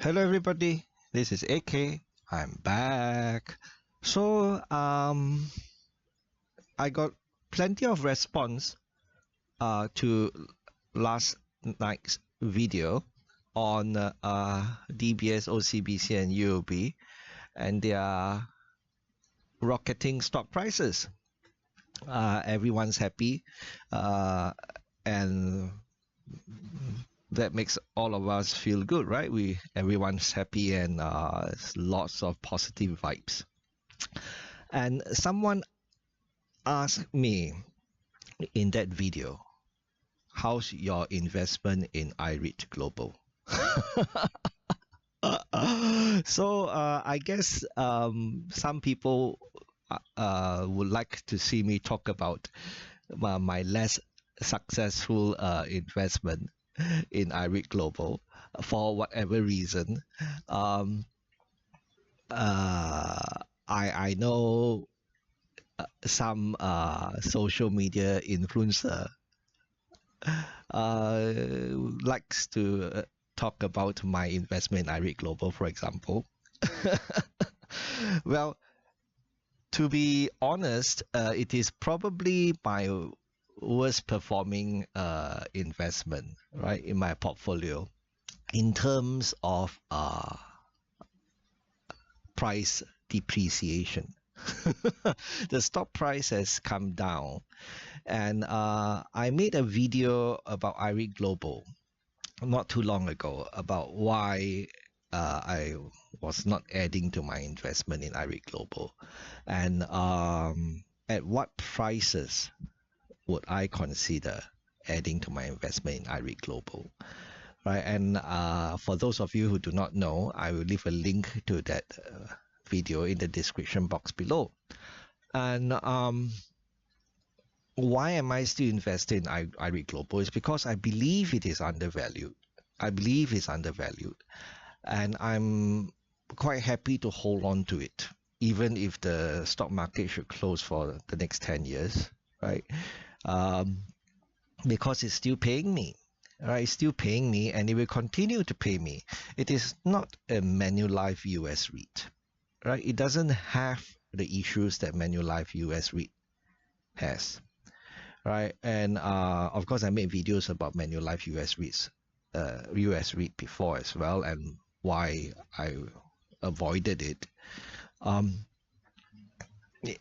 Hello everybody, this is AK. I'm back. So I got plenty of response to last night's video on DBS, OCBC and UOB and their rocketing stock prices. Everyone's happy and that makes all of us feel good, right? Everyone's happy and lots of positive vibes. And someone asked me in that video, how's your investment in iREIT Global? So I guess some people would like to see me talk about my less successful investment in iREIT Global for whatever reason. I know some social media influencer likes to talk about my investment in iREIT Global, for example. Well, to be honest, it is probably my worst performing investment, right, in my portfolio in terms of price depreciation. The stock price has come down, and I made a video about iREIT Global not too long ago about why I was not adding to my investment in iREIT Global, and at what prices would I consider adding to my investment in iREIT Global, right? And for those of you who do not know, I will leave a link to that video in the description box below. And why am I still invested in iREIT Global? Is because I believe it is undervalued. And I'm quite happy to hold on to it, even if the stock market should close for the next 10 years, right? Because it's still paying me, right? It's still paying me, and it will continue to pay me. It is not a Manulife US REIT, right? It doesn't have the issues that Manulife US REIT has, right? And of course, I made videos about Manulife US REIT before as well, and why I avoided it.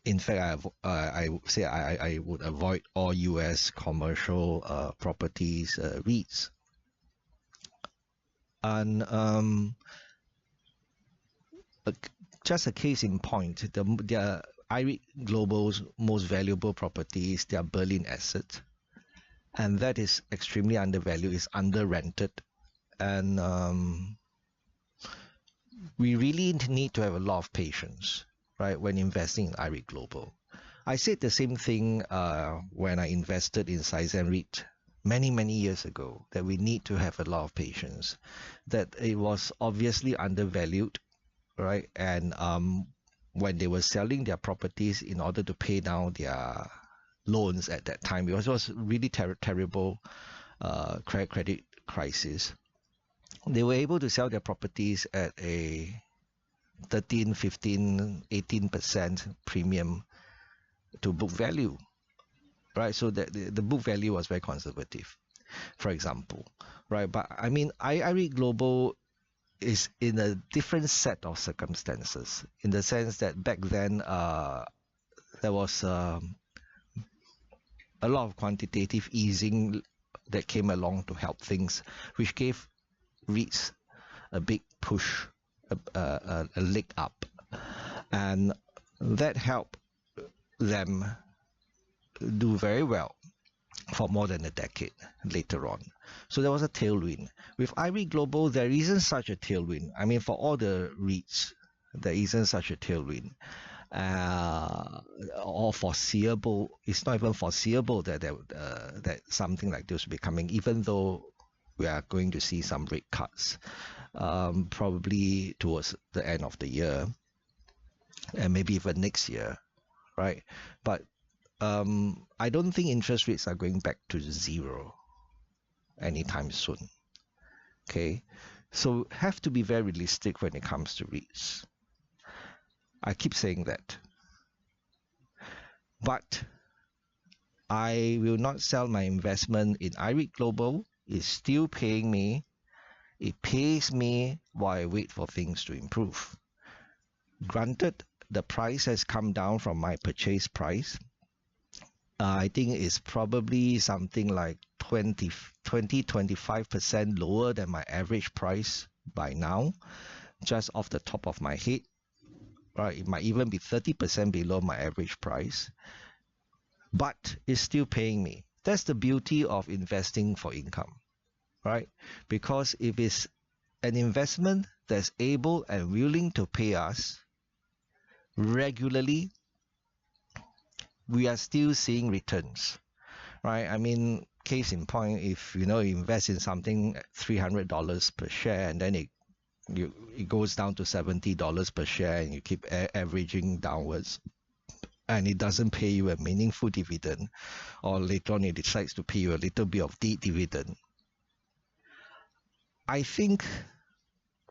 In fact, I would say I would avoid all US commercial properties REITs. And just a case in point, the iREIT Global's most valuable property is their Berlin asset, and that is extremely undervalued, is under rented, and we really need to have a lot of patience, right, when investing in iREIT Global. I said the same thing when I invested in Sizen REIT many years ago, that we need to have a lot of patience, that it was obviously undervalued, right? And when they were selling their properties in order to pay down their loans at that time, it was really terrible credit crisis. They were able to sell their properties at a 13, 15, 18% premium to book value, right? So that the book value was very conservative, for example, right? But I mean, iREIT Global is in a different set of circumstances, in the sense that back then there was a lot of quantitative easing that came along to help things, which gave REITs a big push, a leg up, and that helped them do very well for more than a decade later on. So there was a tailwind. With iREIT Global, there isn't such a tailwind. I mean, for all the REITs, there isn't such a tailwind, or foreseeable. It's not even foreseeable that that something like this will be coming, even though we are going to see some rate cuts, probably towards the end of the year, and maybe even next year, right? But I don't think interest rates are going back to zero anytime soon. Okay, So have to be very realistic when it comes to REITs. I keep saying that. But I will not sell my investment in IREIT Global. It's still paying me. It pays me while I wait for things to improve. Granted, the price has come down from my purchase price. I think it's probably something like 25% lower than my average price by now, just off the top of my head. Right, it might even be 30% below my average price, but it's still paying me. That's the beauty of investing for income, right? Because if it's an investment that's able and willing to pay us regularly, we are still seeing returns, right? I mean, case in point, if you invest in something at $300 per share and then it goes down to $70 per share and you keep averaging downwards and it doesn't pay you a meaningful dividend, or later on it decides to pay you a little bit of dividend, I think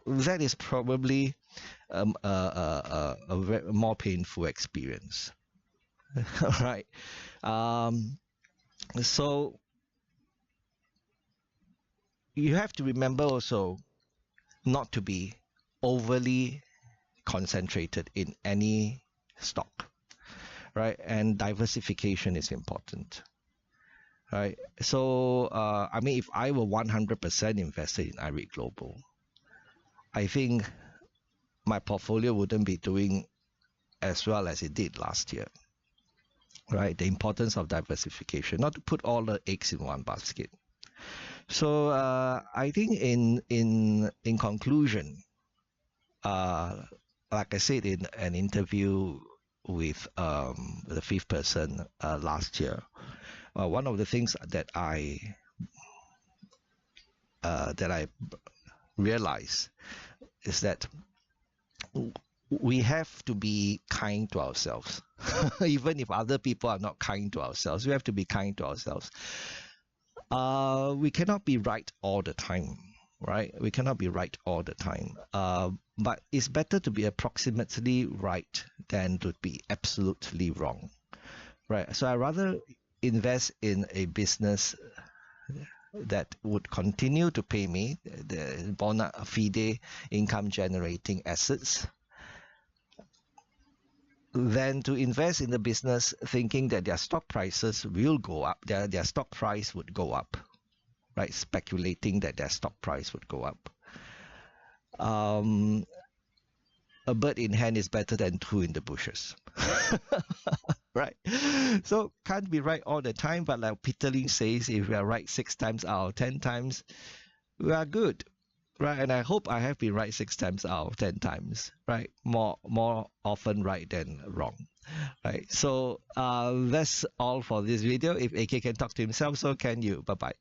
that is probably a more painful experience. Right? So you have to remember also not to be overly concentrated in any stock, right? And diversification is important, right? So, I mean, if I were 100% invested in IREIT Global, I think my portfolio wouldn't be doing as well as it did last year, right? The importance of diversification, not to put all the eggs in one basket. So I think in conclusion, like I said in an interview with the fifth person last year, one of the things that I realized is that we have to be kind to ourselves. Even if other people are not kind to ourselves, we have to be kind to ourselves. We cannot be right all the time, right? We cannot be right all the time. But it's better to be approximately right than to be absolutely wrong, right? So I rather invest in a business that would continue to pay me the bona fide income generating assets than to invest in the business thinking that their stock prices will go up, their stock price would go up, right? Speculating that their stock price would go up. A bird in hand is better than two in the bushes. Right? So can't be right all the time, but like Peter Lynch says, if we are right 6 times out of 10 times, we are good. Right, and I hope I have been right 6 times out of 10 times, right? More often right than wrong, right? So that's all for this video. If AK can talk to himself, so can you. Bye-bye.